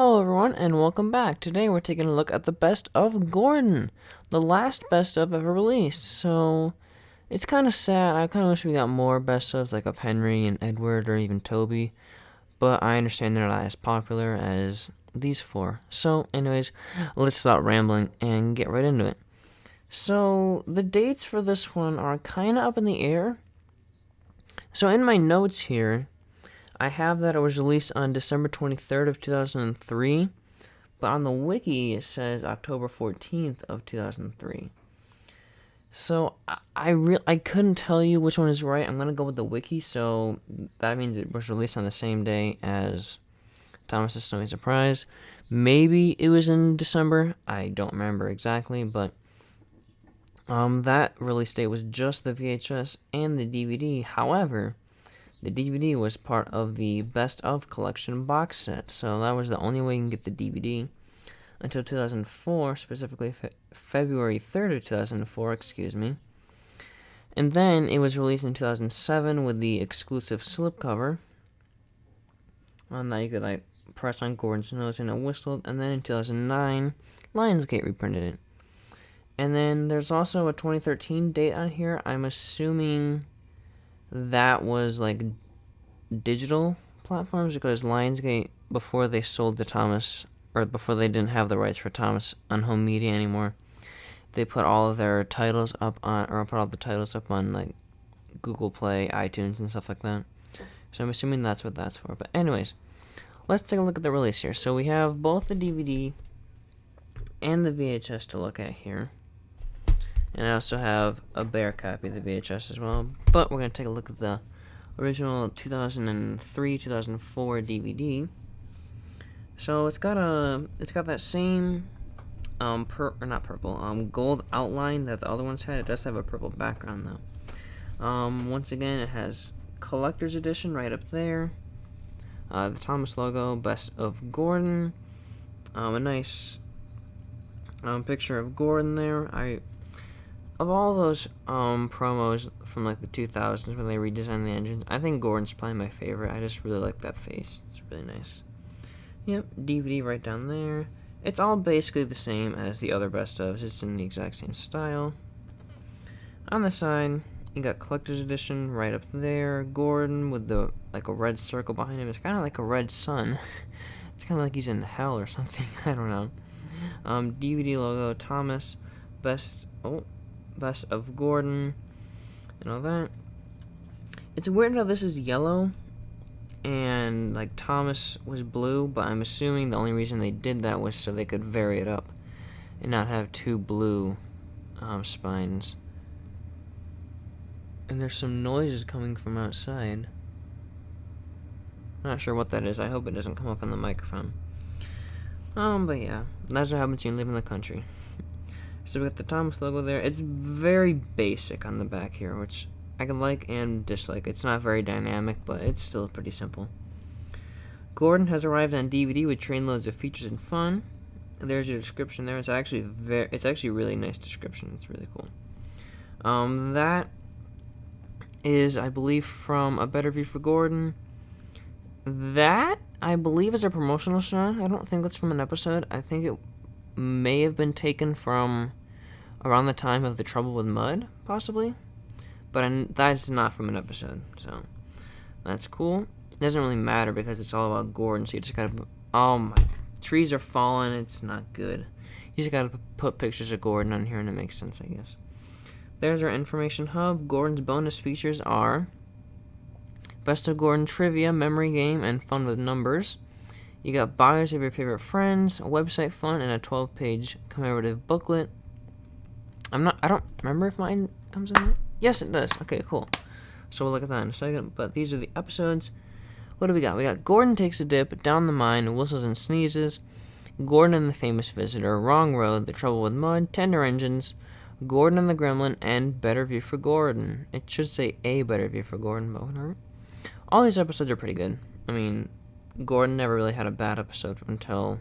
Hello everyone and welcome back. Today we're taking a look at the best of Gordon, the last best of ever released. So it's kind of sad. I kind of wish we got more best ofs like of Henry and Edward or even Toby, but I understand they're not as popular as these four. So anyways, let's stop rambling and get right into it. So the dates for this one are kind of up in the air. So in my notes here, I have that it was released on December 23rd of 2003, but on the wiki it says October 14th of 2003. So I couldn't tell you which one is right. I'm going to go with the wiki, so that means it was released on the same day as Thomas's Snowy Surprise. Maybe it was in December. I don't remember exactly, but that release date was just the VHS and the DVD. However, the DVD was part of the Best of Collection box set, so that was the only way you can get the DVD until 2004, specifically February 3rd of 2004, And then it was released in 2007 with the exclusive slipcover. On that you could press on Gordon's nose and it whistled, and then in 2009, Lionsgate reprinted it. And then there's also a 2013 date on here. I'm assuming that was digital platforms because Lionsgate, before they sold to Thomas, or before they didn't have the rights for Thomas on home media anymore, they put all of their titles up on, or put all the titles up on Google Play, iTunes, and stuff like that. So I'm assuming that's what that's for. But anyways, let's take a look at the release here. So we have both the DVD and the VHS to look at here. And I also have a bare copy of the VHS as well. But we're going to take a look at the original 2003-2004 DVD. So it's got that same gold outline that the other ones had. It does have a purple background though. Once again, it has collector's edition right up there. The Thomas logo, Best of Gordon. A nice picture of Gordon there. Of all those promos from the 2000s when they redesigned the engines, I think Gordon's probably my favorite. I just really like that face. It's really nice. Yep, DVD right down there. It's all basically the same as the other best ofs. It's in the exact same style. On the side, you got collector's edition right up there. Gordon with a red circle behind him. It's kind of like a red sun. It's kind of like he's in hell or something. I don't know. DVD logo, Thomas, Best of Gordon, and all that. It's weird how this is yellow, and Thomas was blue, but I'm assuming the only reason they did that was so they could vary it up, and not have two blue spines. And there's some noises coming from outside. Not sure what that is. I hope it doesn't come up on the microphone. But yeah, that's what happens when you live in the country. So we got the Thomas logo there. It's very basic on the back here, which I can like and dislike. It's not very dynamic, but it's still pretty simple. Gordon has arrived on DVD with trainloads of features and fun. There's your description there. It's actually a really nice description. It's really cool. That is, I believe, from A Better View for Gordon. That, I believe, is a promotional shot. I don't think that's from an episode. I think it may have been taken from around the time of The Trouble with Mud, possibly. But that's not from an episode, so that's cool. It doesn't really matter because it's all about Gordon, so you just gotta... Oh my... Trees are falling, it's not good. You just gotta put pictures of Gordon on here and it makes sense, I guess. There's our information hub. Gordon's bonus features are Best of Gordon trivia, memory game, and fun with numbers. You got bios of your favorite friends, a website fun, and a 12-page commemorative booklet. I don't remember if mine comes in there. Yes, it does. Okay, cool. So we'll look at that in a second. But these are the episodes. What do we got? We got Gordon Takes a Dip, Down the Mine, Whistles and Sneezes, Gordon and the Famous Visitor, Wrong Road, The Trouble with Mud, Tender Engines, Gordon and the Gremlin, and Better View for Gordon. It should say A Better View for Gordon, but whatever. All these episodes are pretty good. I mean, Gordon never really had a bad episode until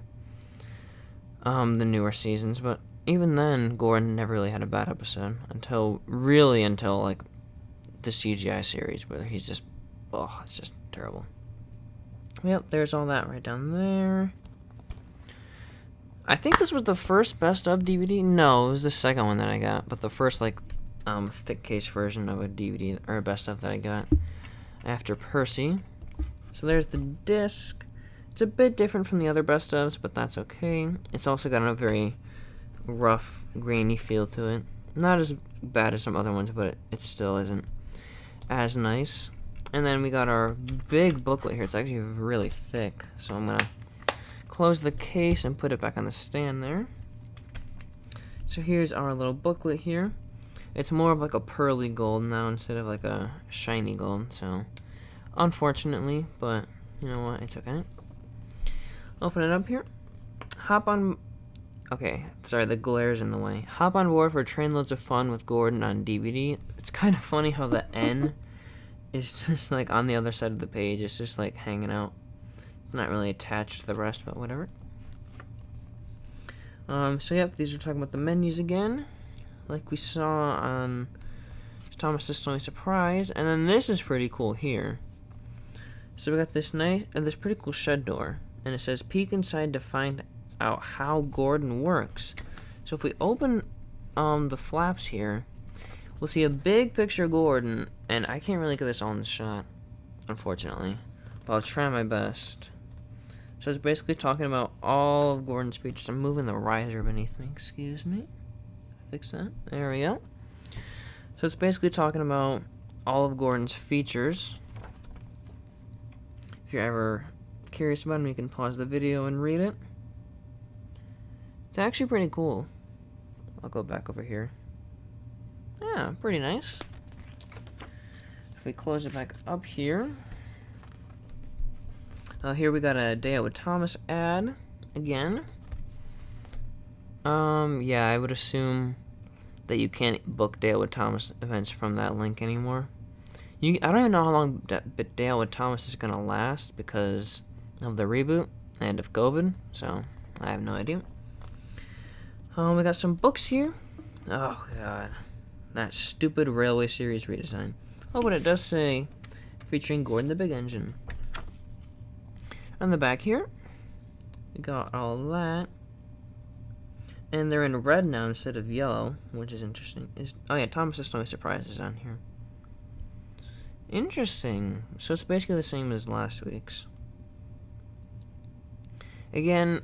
the newer seasons, but even then, Gordon never really had a bad episode until the CGI series where he's just, it's just terrible. Yep, there's all that right down there. I think this was the first best of DVD. No, it was the second one that I got, but the first like thick case version of a DVD or best of that I got after Percy. So there's the disc. It's a bit different from the other best ofs, but that's okay. It's also got a very rough, grainy feel to it. Not as bad as some other ones, but it still isn't as nice. And then we got our big booklet here. It's actually really thick, so I'm gonna close the case and put it back on the stand there. So here's our little booklet here. It's more of like a pearly gold now instead of like a shiny gold, so unfortunately, but you know what, it's okay. Open it up here. Hop on. Okay, sorry, the glare's in the way. Hop on board for trainloads of fun with Gordon on DVD. It's kind of funny how the N is just like on the other side of the page. It's just like hanging out. It's not really attached to the rest, but whatever. So yep, these are talking about the menus again, like we saw on Thomas' Snowy Surprise. And then this is pretty cool here. So we got this nice and this pretty cool shed door, and it says peek inside to find out how Gordon works. So if we open the flaps here, we'll see a big picture of Gordon, and I can't really get this all in the shot, unfortunately, but I'll try my best. So it's basically talking about all of Gordon's features. I'm moving the riser beneath me, excuse me. Fix that, there we go. So it's basically talking about all of Gordon's features. If you're ever curious about them, you can pause the video and read it. It's actually pretty cool. I'll go back over here. Yeah, pretty nice. If we close it back up here. Here we got a Day Out with Thomas ad again. Yeah, I would assume that you can't book Day Out with Thomas events from that link anymore. I don't even know how long Day Out with Thomas is gonna last because of the reboot and of COVID, so I have no idea. We got some books here. Oh god, that stupid Railway Series redesign. Oh, but it does say featuring Gordon the Big Engine. On the back here, we got all that, and they're in red now instead of yellow, which is interesting. Oh yeah, Thomas' Snowy Surprise is on here. Interesting. So it's basically the same as last week's. Again,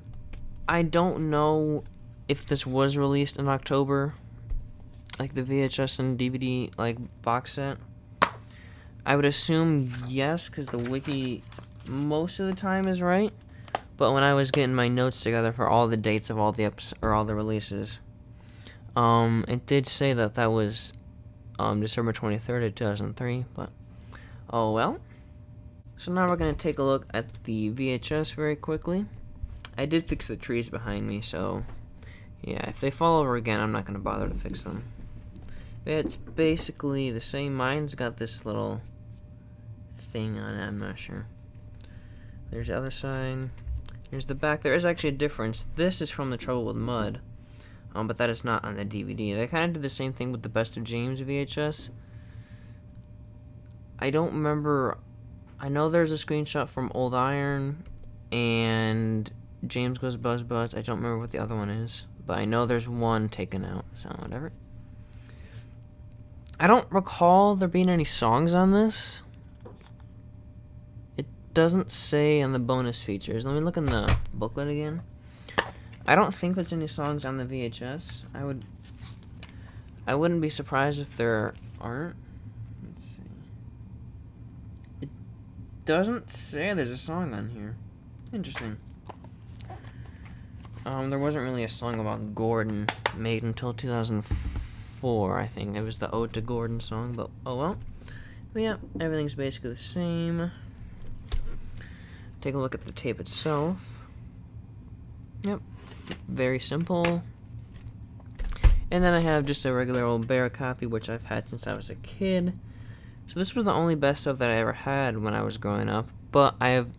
I don't know if this was released in October, like the VHS and DVD like box set. I would assume yes, because the wiki most of the time is right. But when I was getting my notes together for all the dates of all the all the releases, it did say that was December 23rd of 2003. But oh well. So now we're gonna take a look at the VHS very quickly. I did fix the trees behind me, so yeah, if they fall over again, I'm not going to bother to fix them. It's basically the same. Mine's got this little thing on it, I'm not sure. There's the other side. Here's the back. There is actually a difference. This is from The Trouble with Mud, but that is not on the DVD. They kind of did the same thing with the Best of James VHS. I don't remember. I know there's a screenshot from Old Iron and James Goes Buzz Buzz. I don't remember what the other one is, but I know there's one taken out, so whatever. I don't recall there being any songs on this. It doesn't say on the bonus features. Let me look in the booklet again. I don't think there's any songs on the VHS. I wouldn't be surprised if there aren't. Let's see. It doesn't say there's a song on here. Interesting. There wasn't really a song about Gordon made until 2004, I think. It was the Ode to Gordon song, but oh well. But yeah, everything's basically the same. Take a look at the tape itself. Yep, very simple. And then I have just a regular old Bear copy, which I've had since I was a kid. So this was the only best of that I ever had when I was growing up, but I have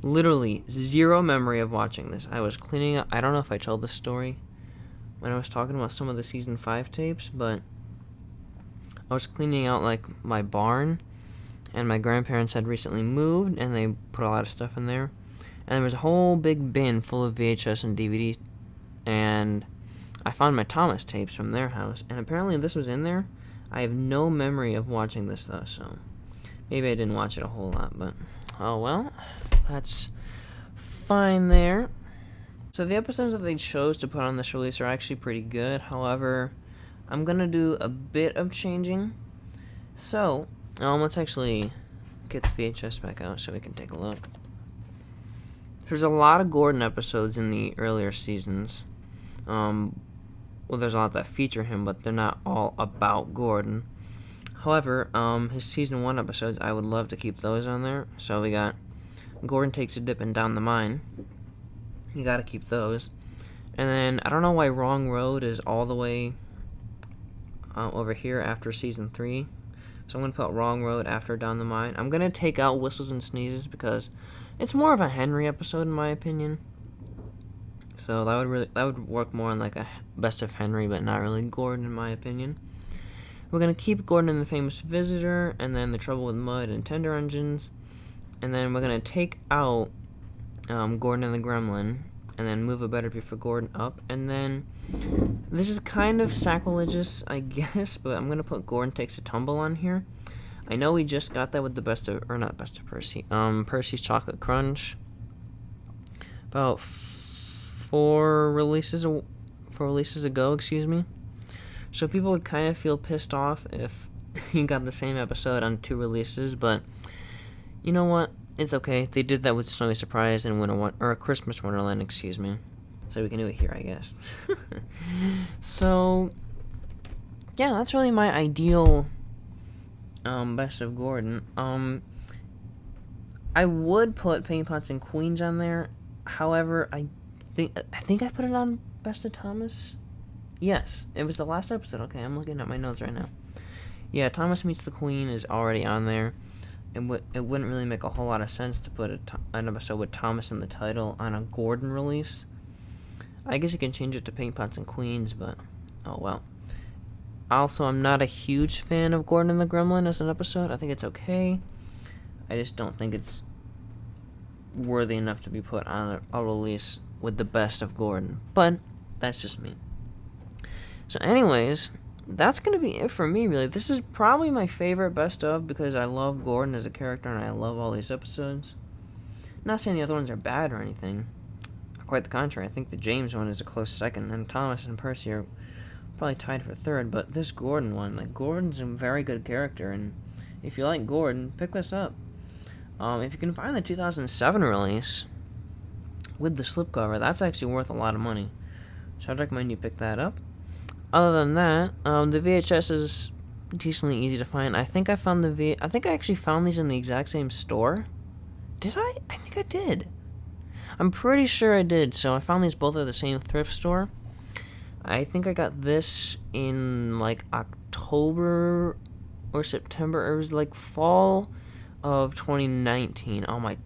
literally zero memory of watching this. I was cleaning up. I don't know if I told this story when I was talking about some of the season 5 tapes, but I was cleaning out like my barn, and my grandparents had recently moved, and they put a lot of stuff in there, and there was a whole big bin full of VHS and DVD and I found my Thomas tapes from their house, and apparently this was in there. I have no memory of watching this, though, so maybe I didn't watch it a whole lot, but oh well, that's fine there. So the episodes that they chose to put on this release are actually pretty good. However, I'm going to do a bit of changing. So, let's actually get the VHS back out so we can take a look. There's a lot of Gordon episodes in the earlier seasons. Well, there's a lot that feature him, but they're not all about Gordon. However, his season 1 episodes, I would love to keep those on there. So we got Gordon Takes a Dip and Down the Mine. You gotta keep those. And then, I don't know why Wrong Road is all the way over here after season 3. So I'm gonna put Wrong Road after Down the Mine. I'm gonna take out Whistles and Sneezes because it's more of a Henry episode in my opinion. So that would work more on like a Best of Henry, but not really Gordon in my opinion. We're gonna keep Gordon and the Famous Visitor, and then The Trouble with Mud and Tender Engines, and then we're gonna take out Gordon and the Gremlin, and then move A Better View for Gordon up, and then this is kind of sacrilegious, I guess, but I'm gonna put Gordon Takes a Tumble on here. I know we just got that with the not Best of Percy, Percy's Chocolate Crunch, about 4 releases ago, excuse me. So people would kind of feel pissed off if you got the same episode on 2 releases, but you know what? It's okay. They did that with Snowy Surprise and A Christmas Wonderland, excuse me. So we can do it here, I guess. So, yeah, that's really my ideal Best of Gordon. I would put Penny Pots and Queens on there. However, I think I put it on Best of Thomas. Yes, it was the last episode. Okay, I'm looking at my notes right now. Yeah, Thomas Meets the Queen is already on there. It wouldn't really make a whole lot of sense to put an episode with Thomas in the title on a Gordon release. I guess you can change it to Paint Pots and Queens, but oh well. Also, I'm not a huge fan of Gordon and the Gremlin as an episode. I think it's okay. I just don't think it's worthy enough to be put on a release with the Best of Gordon. But that's just me. So anyways, that's going to be it for me, really. This is probably my favorite Best of because I love Gordon as a character and I love all these episodes. Not saying the other ones are bad or anything. Quite the contrary. I think the James one is a close second, and Thomas and Percy are probably tied for third, but this Gordon one, like, Gordon's a very good character, and if you like Gordon, pick this up. If you can find the 2007 release with the slipcover, that's actually worth a lot of money. So I'd recommend you pick that up. Other than that, the VHS is decently easy to find. I think I actually found these in the exact same store. Did I? I think I did. I'm pretty sure I did. So I found these both at the same thrift store. I think I got this in like October or September. It was like fall of 2019. Oh, my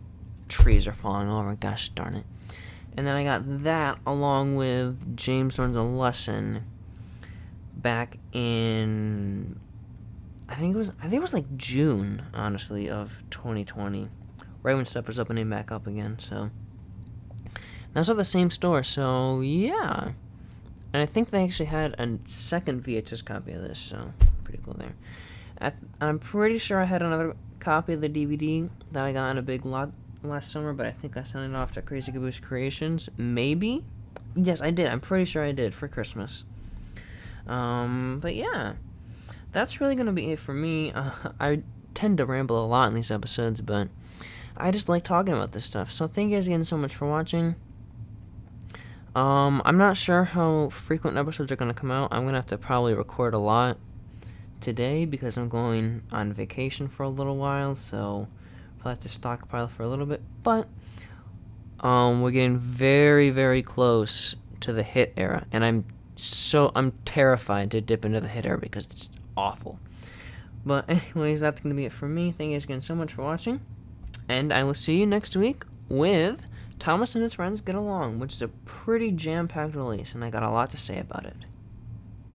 trees are falling over. Gosh darn it. And then I got that along with James Learns a Lesson back in I think it was like June, honestly, of 2020. Right when stuff was opening back up again, so that was at the same store, so yeah. And I think they actually had a second VHS copy of this, so pretty cool there. I'm pretty sure I had another copy of the DVD that I got in a big lot last summer, but I think I sent it off to Crazy Caboose Creations. Maybe? Yes, I did. I'm pretty sure I did for Christmas. But yeah, that's really gonna be it for me. I tend to ramble a lot in these episodes, but I just like talking about this stuff. So thank you guys again so much for watching. I'm not sure how frequent episodes are gonna come out. I'm gonna have to probably record a lot today because I'm going on vacation for a little while, so I'll have to stockpile for a little bit. But we're getting very, very close to the hit era, and I'm terrified to dip into the hit era because it's awful. But anyways, that's going to be it for me. Thank you guys again so much for watching, and I will see you next week with Thomas and His Friends Get Along, which is a pretty jam-packed release, and I got a lot to say about it.